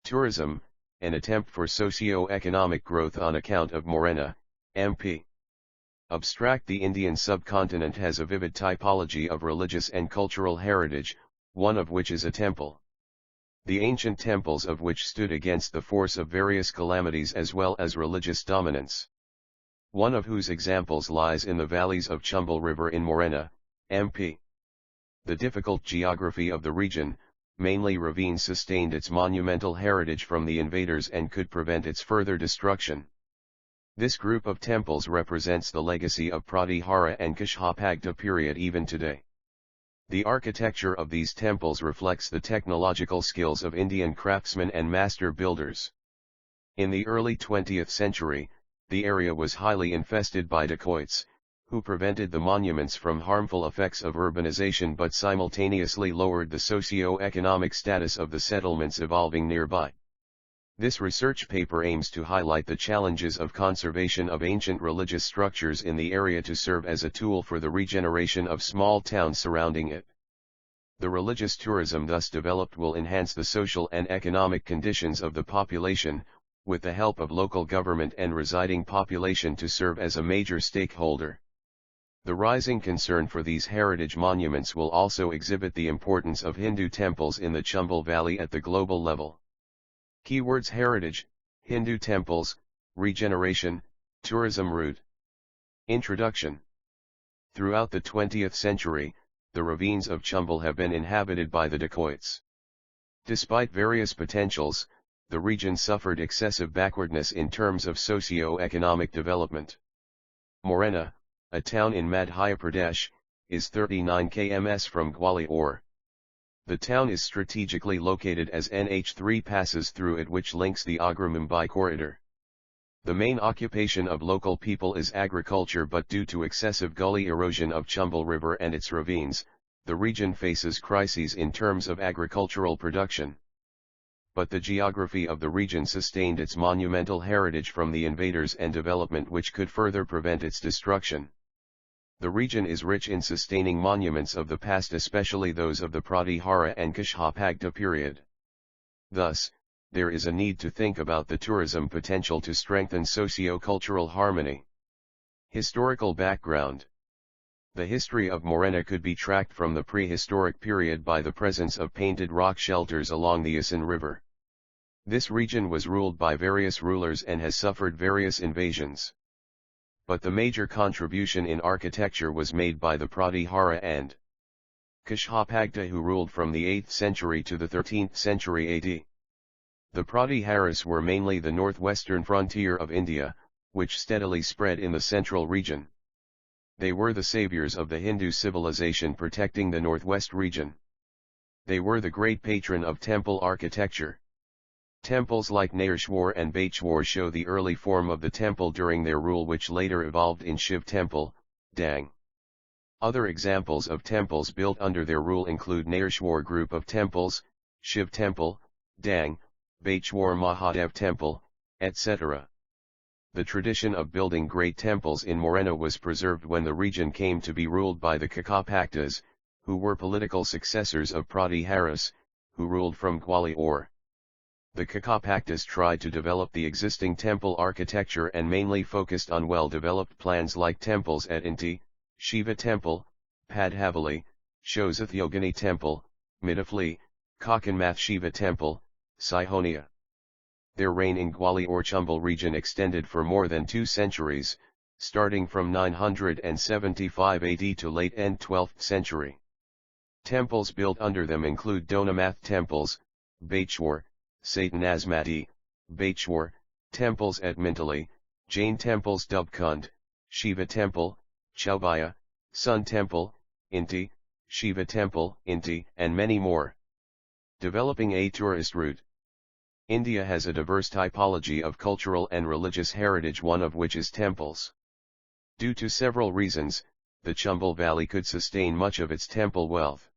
Tourism, an attempt for socio-economic growth on account of Morena, MP. Abstract. The Indian subcontinent has a vivid typology of religious and cultural heritage, one of which is a temple. The ancient temples of which stood against the force of various calamities as well as religious dominance. One of whose examples lies in the valleys of Chambal River in Morena, MP. The difficult geography of the region, mainly ravines, sustained its monumental heritage from the invaders and could prevent its further destruction. This group of temples represents the legacy of Pratihara and Kachhapagta period even today. The architecture of these temples reflects the technological skills of Indian craftsmen and master builders. In the early 20th century, the area was highly infested by dacoits, who prevented the monuments from harmful effects of urbanization but simultaneously lowered the socio-economic status of the settlements evolving nearby. This research paper aims to highlight the challenges of conservation of ancient religious structures in the area to serve as a tool for the regeneration of small towns surrounding it. The religious tourism thus developed will enhance the social and economic conditions of the population, with the help of local government and residing population to serve as a major stakeholder. The rising concern for these heritage monuments will also exhibit the importance of Hindu temples in the Chambal Valley at the global level. Keywords: heritage, Hindu temples, regeneration, tourism route. Introduction. Throughout the 20th century, the ravines of Chambal have been inhabited by the dacoits. Despite various potentials, the region suffered excessive backwardness in terms of socio-economic development. Morena, a town in Madhya Pradesh, is 39 km from Gwalior. The town is strategically located as NH3 passes through it, which links the Agra-Mumbai corridor. The main occupation of local people is agriculture, but due to excessive gully erosion of Chambal River and its ravines, the region faces crises in terms of agricultural production. But the geography of the region sustained its monumental heritage from the invaders and development which could further prevent its destruction. The region is rich in sustaining monuments of the past, especially those of the Pratihara and Kachhapagta period. Thus, there is a need to think about the tourism potential to strengthen socio-cultural harmony. Historical background. The history of Morena could be tracked from the prehistoric period by the presence of painted rock shelters along the Asan River. This region was ruled by various rulers and has suffered various invasions. But the major contribution in architecture was made by the Pratihara and Kachhapagta, who ruled from the 8th century to the 13th century AD. The Pratiharas were mainly the northwestern frontier of India, which steadily spread in the central region. They were the saviors of the Hindu civilization, protecting the northwest region. They were the great patron of temple architecture. Temples like Baichwar and Baichwar show the early form of the temple during their rule, which later evolved in Shiv temple, Dang. Other examples of temples built under their rule include Baichwar group of temples, Shiv temple, Dang, Baichwar Mahadev temple, etc. The tradition of building great temples in Morena was preserved when the region came to be ruled by the Kachhapagtas, who were political successors of Pratiharas, who ruled from Gwalior. The Kachhapagtas tried to develop the existing temple architecture and mainly focused on well-developed plans like temples at Inti, Shiva temple, Padhavali, Shosathayogini temple, Midafli, Kakanmath Shiva temple, Sihonia. Their reign in Gwalior Chambal region extended for more than 2 centuries, starting from 975 AD to late end 12th century. Temples built under them include Donamath temples, Baichwar, Satanasmati, Baichwar, temples at Mintali, Jain temples Dubkund, Shiva temple, Chaubaya, Sun temple, Inti, Shiva temple, Inti, and many more. Developing a tourist route. India has a diverse typology of cultural and religious heritage, one of which is temples. Due to several reasons, the Chambal Valley could sustain much of its temple wealth.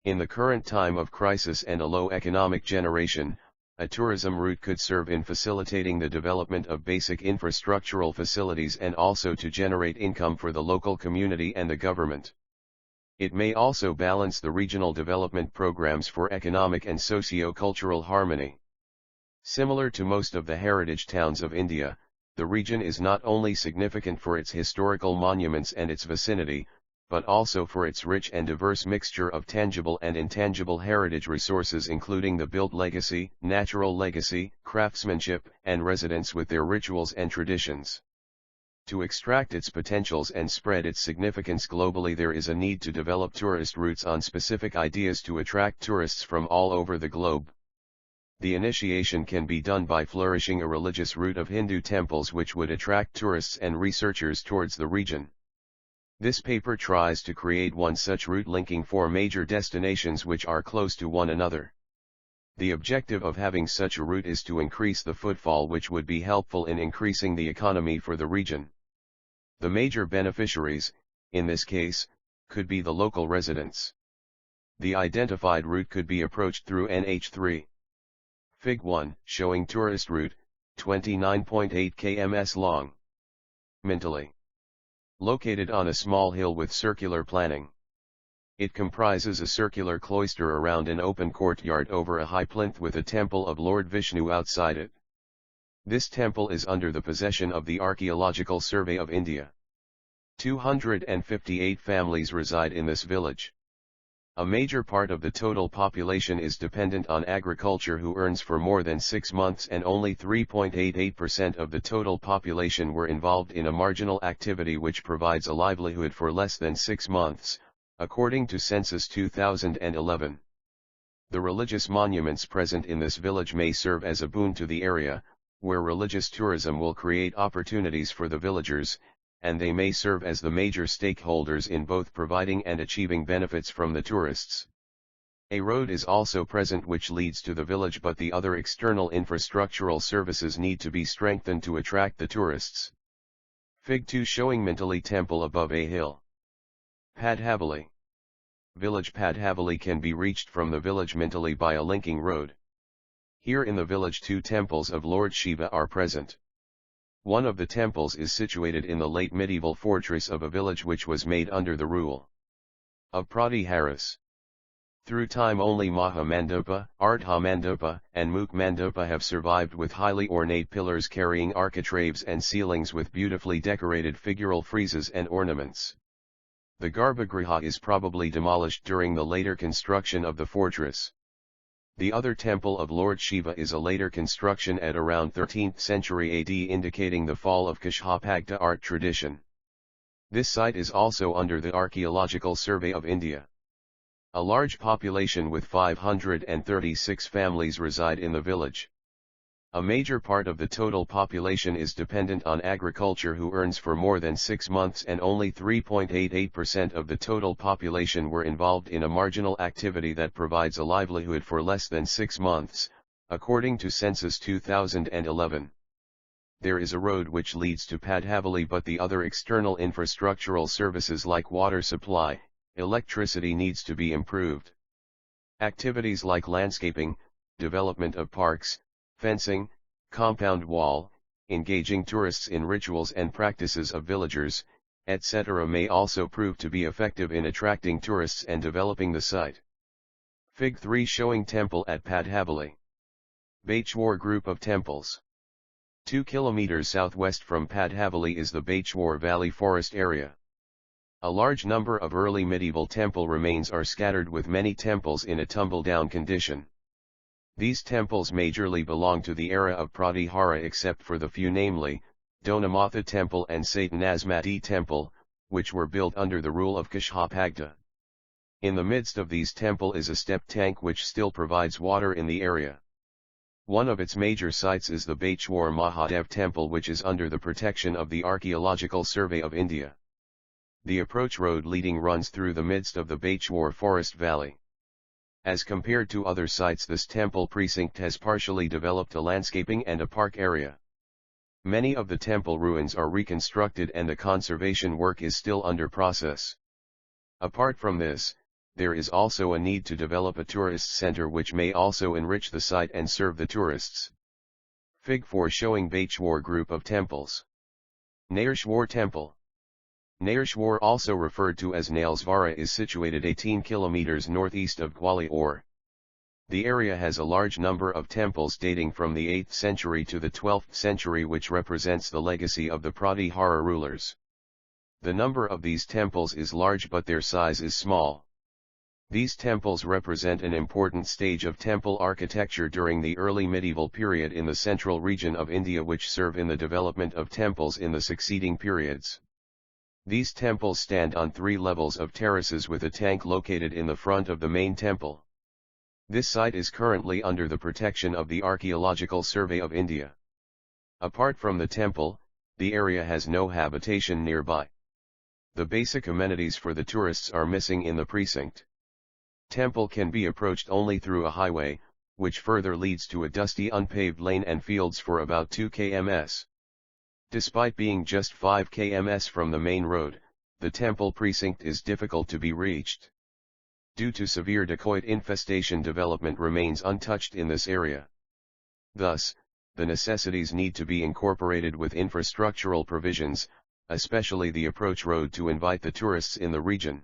In the current time of crisis and a low economic generation, a tourism route could serve in facilitating the development of basic infrastructural facilities and also to generate income for the local community and the government. It may also balance the regional development programs for economic and socio-cultural harmony. Similar to most of the heritage towns of India, the region is not only significant for its historical monuments and its vicinity, but also for its rich and diverse mixture of tangible and intangible heritage resources including the built legacy, natural legacy, craftsmanship, and residents with their rituals and traditions. To extract its potentials and spread its significance globally, there is a need to develop tourist routes on specific ideas to attract tourists from all over the globe. The initiation can be done by flourishing a religious route of Hindu temples which would attract tourists and researchers towards the region. This paper tries to create one such route linking four major destinations which are close to one another. The objective of having such a route is to increase the footfall, which would be helpful in increasing the economy for the region. The major beneficiaries, in this case, could be the local residents. The identified route could be approached through NH3. Fig 1, showing tourist route, 29.8 km long. Mentally. Located on a small hill with circular planning. It comprises a circular cloister around an open courtyard over a high plinth with a temple of Lord Vishnu outside it. This temple is under the possession of the Archaeological Survey of India. 258 families reside in this village. A major part of the total population is dependent on agriculture who earns for more than 6 months, and only 3.88% of the total population were involved in a marginal activity which provides a livelihood for less than 6 months, according to Census 2011. The religious monuments present in this village may serve as a boon to the area, where religious tourism will create opportunities for the villagers, and they may serve as the major stakeholders in both providing and achieving benefits from the tourists. A road is also present which leads to the village, but the other external infrastructural services need to be strengthened to attract the tourists. Fig 2 showing Mentally temple above a hill. Padhavali. Village Padhavali can be reached from the village Mentally by a linking road. Here in the village 2 temples of Lord Shiva are present. One of the temples is situated in the late medieval fortress of a village which was made under the rule of Pratiharas. Through time only Mahamandapa, Ardhamandapa, and Mukmandapa have survived, with highly ornate pillars carrying architraves and ceilings with beautifully decorated figural friezes and ornaments. The Garbhagriha is probably demolished during the later construction of the fortress. The other temple of Lord Shiva is a later construction at around 13th century AD, indicating the fall of Kachhapagta art tradition. This site is also under the Archaeological Survey of India. A large population with 536 families reside in the village. A major part of the total population is dependent on agriculture who earns for more than 6 months, and only 3.88% of the total population were involved in a marginal activity that provides a livelihood for less than 6 months, according to Census 2011. There is a road which leads to Padhavali, but the other external infrastructural services like water supply, electricity needs to be improved. Activities like landscaping, development of parks, fencing, compound wall, engaging tourists in rituals and practices of villagers, etc. may also prove to be effective in attracting tourists and developing the site. Fig 3 showing temple at Padhavali. Baichwar group of temples. 2 kilometers southwest from Padhavali is the Baichwar Valley forest area. A large number of early medieval temple remains are scattered, with many temples in a tumble-down condition. These temples majorly belong to the era of Pratihara except for the few, namely, Donamatha Temple and Satanasmati Temple, which were built under the rule of Kachhapagta. In the midst of these temple is a step tank which still provides water in the area. One of its major sites is the Baichwar Mahadev Temple, which is under the protection of the Archaeological Survey of India. The approach road leading runs through the midst of the Baichwar forest valley. As compared to other sites, this temple precinct has partially developed a landscaping and a park area. Many of the temple ruins are reconstructed and the conservation work is still under process. Apart from this, there is also a need to develop a tourist center which may also enrich the site and serve the tourists. Fig 4 showing Baichwar group of temples. Nairshwar Temple. Nairshwar, also referred to as Nailsvara, is situated 18 kilometers northeast of Gwalior. The area has a large number of temples dating from the 8th century to the 12th century, which represents the legacy of the Pratihara rulers. The number of these temples is large but their size is small. These temples represent an important stage of temple architecture during the early medieval period in the central region of India, which serve in the development of temples in the succeeding periods. These temples stand on 3 levels of terraces with a tank located in the front of the main temple. This site is currently under the protection of the Archaeological Survey of India. Apart from the temple, the area has no habitation nearby. The basic amenities for the tourists are missing in the precinct. Temple can be approached only through a highway, which further leads to a dusty unpaved lane and fields for about 2 km. Despite being just 5 km from the main road, the temple precinct is difficult to be reached. Due to severe dacoit infestation, development remains untouched in this area. Thus, the necessities need to be incorporated with infrastructural provisions, especially the approach road to invite the tourists in the region.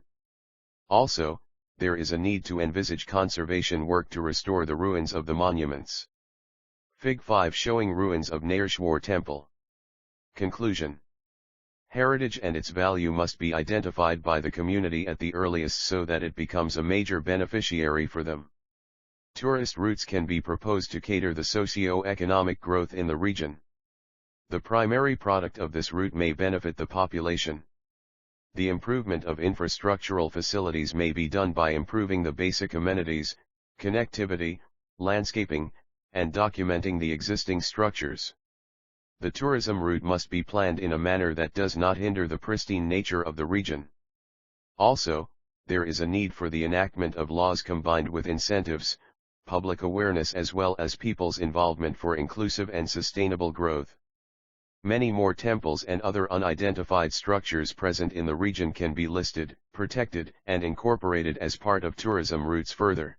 Also, there is a need to envisage conservation work to restore the ruins of the monuments. Fig 5 showing ruins of Baichwar Temple. Conclusion. Heritage and its value must be identified by the community at the earliest so that it becomes a major beneficiary for them. Tourist routes can be proposed to cater the socio-economic growth in the region. The primary product of this route may benefit the population. The improvement of infrastructural facilities may be done by improving the basic amenities, connectivity, landscaping, and documenting the existing structures. The tourism route must be planned in a manner that does not hinder the pristine nature of the region. Also, there is a need for the enactment of laws combined with incentives, public awareness as well as people's involvement for inclusive and sustainable growth. Many more temples and other unidentified structures present in the region can be listed, protected, and incorporated as part of tourism routes further.